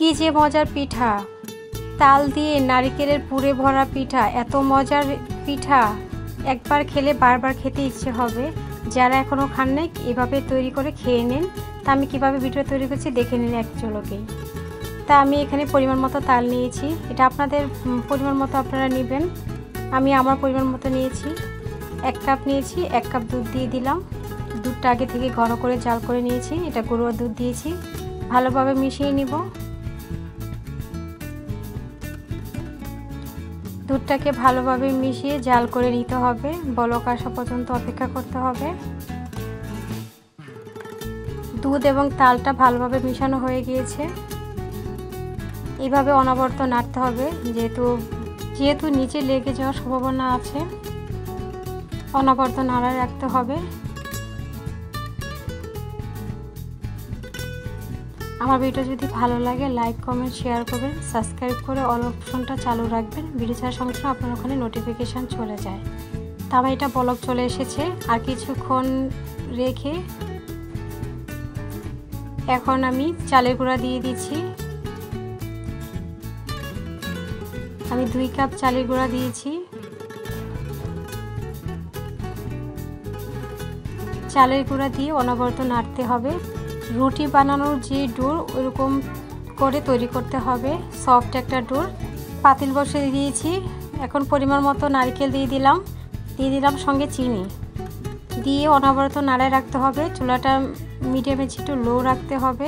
কি যে মজার পিঠা, তাল দিয়ে নারকেলের পুরে ভরা পিঠা, এত মজার পিঠা একবার খেলে বারবার খেতে ইচ্ছে হবে। যারা এখনও খান নাই এভাবে তৈরি করে খেয়ে নিন। তা আমি কীভাবে পিঠা তৈরি করছি দেখে নিন এক ঝলকেই। তা আমি এখানে পরিমাণ মতো তাল নিয়েছি, এটা আপনাদের পরিমাণ মতো আপনারা নেবেন। আমি আমার পরিমাণ মতো নিয়েছি, 1 কাপ নিয়েছি। 1 কাপ দুধ দিয়ে দিলাম। দুধটা আগে থেকে ঘন করে জাল করে নিয়েছি, এটা গরুয়া দুধ দিয়েছি। ভালোভাবে মিশিয়ে নিব। দুধটাকে ভালোভাবে মিশিয়ে জাল করে নিতে হবে, বলক আসা পর্যন্ত অপেক্ষা করতে হবে। দুধ এবং তালটা ভালোভাবে মিশানো হয়ে গিয়েছে। এইভাবে অনবরত নাড়তে হবে, যেহেতু নিচে লেগে যাওয়ার সম্ভাবনা আছে, অনবরত নাড়ায় রাখতে হবে। আমার ভিডিও যদি ভালো লাগে লাইক কমেন্ট শেয়ার করবেন, সাবস্ক্রাইব করে অল অপশনটা চালু রাখবেন, ভিডিও ছাড়ার সঙ্গে সঙ্গে আপনার ওখানে নোটিফিকেশান চলে যায়। তা আমার এটা বলক চলে এসেছে, আর কিছুক্ষণ রেখে এখন আমি চালের গুঁড়া দিয়ে দিচ্ছি। আমি 2 কাপ চালের গুঁড়া দিয়েছি। চালের গুঁড়া দিয়ে অনবরত নাড়তে হবে। রুটি বানানোর যে ডোর ওরকম করে তৈরি করতে হবে, সফট একটা ডোর। পাতিল বসিয়ে দিয়েছি, এখন পরিমাণ মতো নারকেল দিয়ে দিলাম সঙ্গে চিনি দিয়ে অনবরত নাড়ায় রাখতে হবে। চুলাটা মিডিয়ামে একটু লো রাখতে হবে।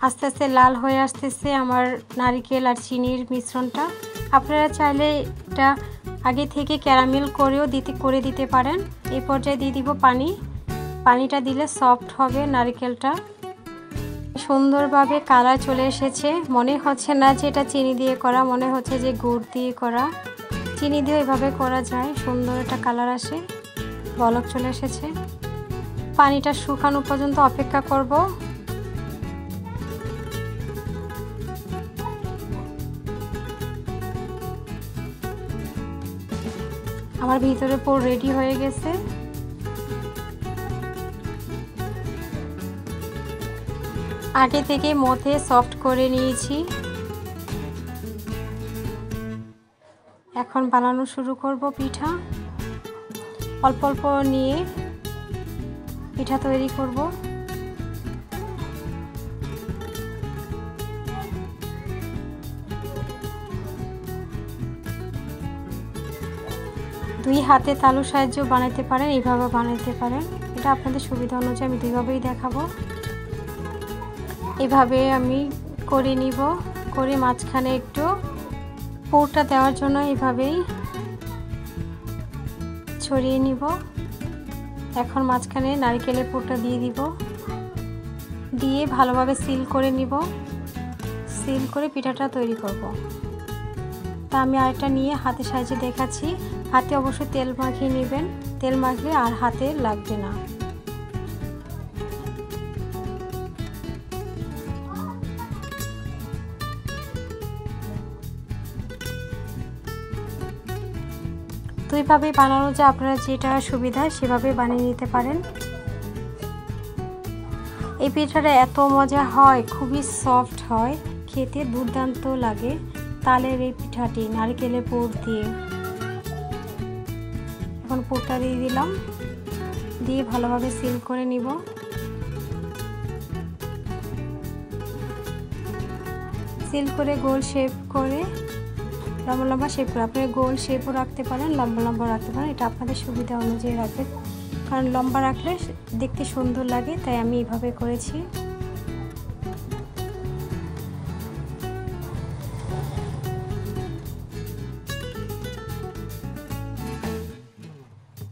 আস্তে আস্তে লাল হয়ে আসতেছে আমার নারকেল আর চিনির মিশ্রণটা। আপনারা চাইলে এটা আগে থেকে ক্যারামেল করেও করে দিতে পারেন। এই পর্যায়ে দিয়ে দিব পানি। পানিটা দিলে সফট হবে নারকেলটা। সুন্দরভাবে কালার চলে এসেছে, মনে হচ্ছে না যে এটা চিনি দিয়ে করা, মনে হচ্ছে যে গুড় দিয়ে করা। চিনি দিয়ে এভাবে করা যায়, সুন্দর একটা কালার আসে। বলক চলে এসেছে, পানিটা শুকানো পর্যন্ত অপেক্ষা করব। আমার ভিতরে পুর রেডি হয়ে গেছে। আগে থেকে মথে সফট করে নিয়েছি। এখন বানানো শুরু করব পিঠা। অল্প অল্প নিয়ে পিঠা তৈরি করব। দুই হাতে তালুর সাহায্যে বানাতে পারেন, এইভাবে বানাতে পারেন, এটা আপনাদের সুবিধা অনুযায়ী আমি দুইভাবেই দেখাবো। এভাবে আমি করে নিব, করে মাঝখানে একটু পুরটা দেওয়ার জন্য এভাবেই ছড়িয়ে নিব। এখন মাঝখানে নারকেলের পুরটা দিয়ে দিব, দিয়ে ভালোভাবে সিল করে নিব। সিল করে পিঠাটা তৈরি করব। তা আমি আরেকটা নিয়ে হাতের সাহায্যে দেখাচ্ছি। হাতে অবশ্যই তেল মাখিয়ে নেবেন, তেল মাখলে আর হাতে লাগবে না। দুইভাবে বানানো যায়, আপনারা যেটা সুবিধা সেভাবে বানিয়ে নিতে পারেন। এই পিঠাটা এত মজা হয়, খুবই সফট হয়, খেতে দুর্দান্ত লাগে। তালের এই পিঠাটি নারকেলের পুর দিয়ে। এখন পুরটা দিয়ে দিলাম, দিয়ে ভালোভাবে সিল করে নিব। সিল করে গোল শেপ করে, লম্বা লম্বা শেপ করে, আপনি গোল শেপও রাখতে পারেন, লম্বা লম্বা রাখতে পারেন, এটা আপনাদের সুবিধা অনুযায়ী রাখবেন। কারণ লম্বা রাখলে দেখতে সুন্দর লাগে, তাই আমি এইভাবে করেছি।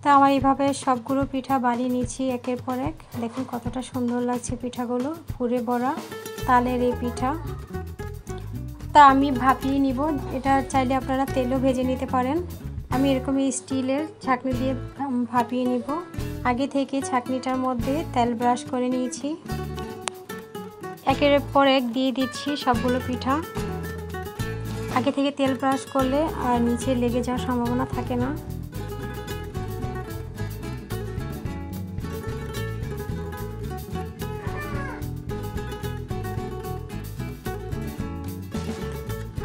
তা আমার এইভাবে সবগুলো পিঠা বানিয়ে নিয়েছি একের পর এক। দেখুন কতটা সুন্দর লাগছে পিঠাগুলো, পুরে ভরা তালের এই পিঠা। তা আমি ভাপিয়ে নিব, এটা চাইলে আপনারা তেলও ভেজে নিতে পারেন। আমি এরকম স্টিলের ছাঁকনি দিয়ে ভাপিয়ে নিব। আগে থেকে ছাঁকনিটার মধ্যে তেল ব্রাশ করে নিয়েছি। একের পর এক দিয়ে দিচ্ছি সবগুলো পিঠা। আগে থেকে তেল ব্রাশ করলে আর নিচে লেগে যাওয়ার সম্ভাবনা থাকে না।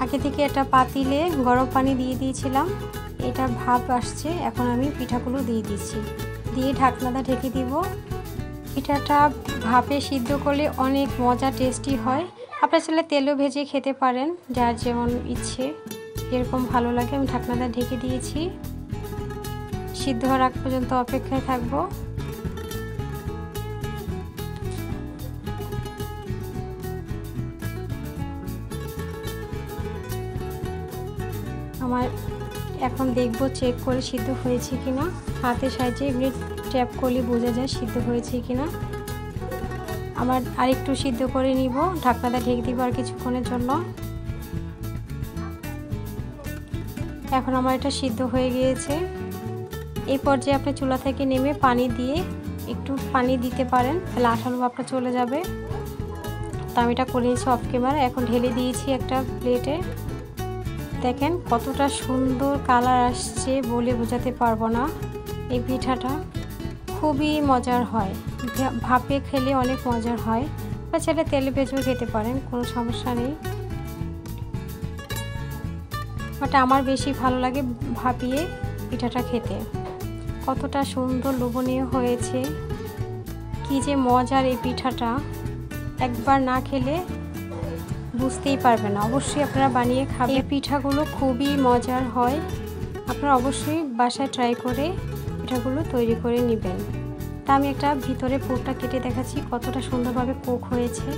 আগে থেকে একটা পাতিলে গরম পানি দিয়ে দিয়েছিলাম, এটা ভাপ আসছে। এখন আমি পিঠাগুলো দিয়ে দিচ্ছি, দিয়ে ঢাকনাটা ঢেকে দিব। পিঠাটা ভাপে সিদ্ধ করলে অনেক মজা টেস্টি হয়। আপনারা চাইলে তেলও ভেজে খেতে পারেন, যার যেমন ইচ্ছে যেরকম ভালো লাগে। আমি ঢাকনাটা ঢেকে দিয়েছি, সিদ্ধ হওয়ার আগ পর্যন্ত অপেক্ষায় থাকবো। আমার এখন দেখব চেক করে সিদ্ধ হয়েছে কিনা। হাতের সাহায্যে এমনি ট্যাপ করলে বোঝা যায় সিদ্ধ হয়েছে কিনা। আমার আরেকটু সিদ্ধ করে নিব, ঢাকনাটা ঢেকে দিব আর কিছুক্ষণের জন্য। এখন আমার এটা সিদ্ধ হয়ে গিয়েছে। এই পর্যায়ে আপনি চুলা থেকে নেমে পানি দিয়ে একটু পানি দিতে পারেন, তাহলে আঠালো ভাবটা চলে যাবে। তো আমি এটা করে নিয়েছি অফ ক্যামেরা। এখন ঢেলে দিয়েছি একটা প্লেটে। দেখেন কতটা সুন্দর কালার আসছে, বলে বোঝাতে পারবো না। এই পিঠাটা খুবই মজার হয়, ভাপে খেলে অনেক মজার হয়। বা ছেলে তেলে ভেজেও খেতে পারেন, কোনো সমস্যা নেই। বাট আমার বেশি ভালো লাগে ভাপিয়ে পিঠাটা খেতে। কতটা সুন্দর লোভনীয় হয়েছে, কি যে মজার এই পিঠাটা, একবার না খেলে বুঝতেই পারবেন না। অবশ্যই আপনারা বানিয়ে খাবেন। এই পিঠাগুলো খুবই মজার হয়, আপনারা অবশ্যই বাসায় ট্রাই করে পিঠাগুলো তৈরি করে নেবেন। তা আমি একটা ভিতরে পুরটা কেটে দেখাচ্ছি কতটা সুন্দরভাবে কুক হয়েছে।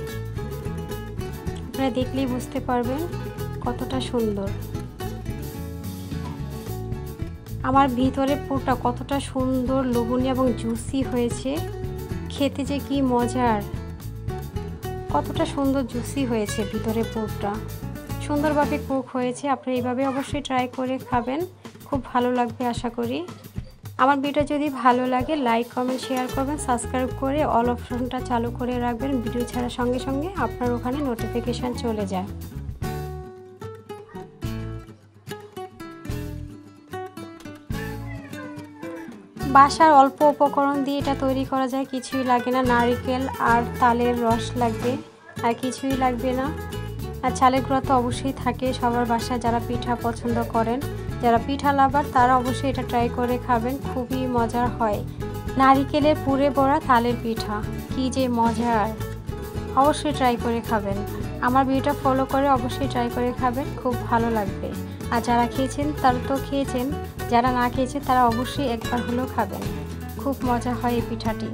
আপনারা দেখলেই বুঝতে পারবেন কতটা সুন্দর। আমার ভিতরে পুরটা কতটা সুন্দর লোভনীয় এবং জুসি হয়েছে, খেতে যে কি মজার, কতটা সুন্দর জুসি হয়েছে ভিতরে পুরটা, সুন্দরভাবে কুক হয়েছে। আপনি এইভাবে অবশ্যই ট্রাই করে খাবেন, খুব ভালো লাগবে আশা করি। আমার ভিডিও যদি ভালো লাগে লাইক কমেন্ট শেয়ার করবেন, সাবস্ক্রাইব করে অল অপশনটা চালু করে রাখবেন, ভিডিও ছাড়ার সঙ্গে সঙ্গে আপনার ওখানে নোটিফিকেশান চলে যায়। বাসার অল্প উপকরণ দিয়ে এটা তৈরি করা যায়, কিছুই লাগে না। নারকেল আর তালের রস লাগবে, আর কিছুই লাগবে না। আর চালের গুঁড়া তো অবশ্যই থাকে সবার বাসায়, যারা পিঠা পছন্দ করেন, যারা পিঠা লাভার তারা অবশ্যই এটা ট্রাই করে খাবেন, খুবই মজার হয়। নারকেলের পুরে ভরা তালের পিঠা, কি যে মজার, অবশ্যই ট্রাই করে খাবেন। আমার ভিডিওটা ফলো করে অবশ্যই ট্রাই করে খাবেন, খুব ভালো লাগবে। আর যারা খেয়েছেন তারা তো খেয়েছেন, যারা না খেয়েছেন তারা অবশ্যই একবার হলেও খাবেন, খুব মজা হয় এই পিঠাটি।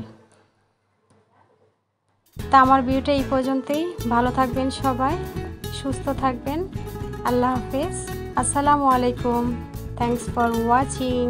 তা আমার ভিডিওটা এই পর্যন্তই। ভালো থাকবেন সবাই, সুস্থ থাকবেন। আল্লাহ হাফেজ, আসসালামু আলাইকুম, থ্যাংকস ফর ওয়াচিং।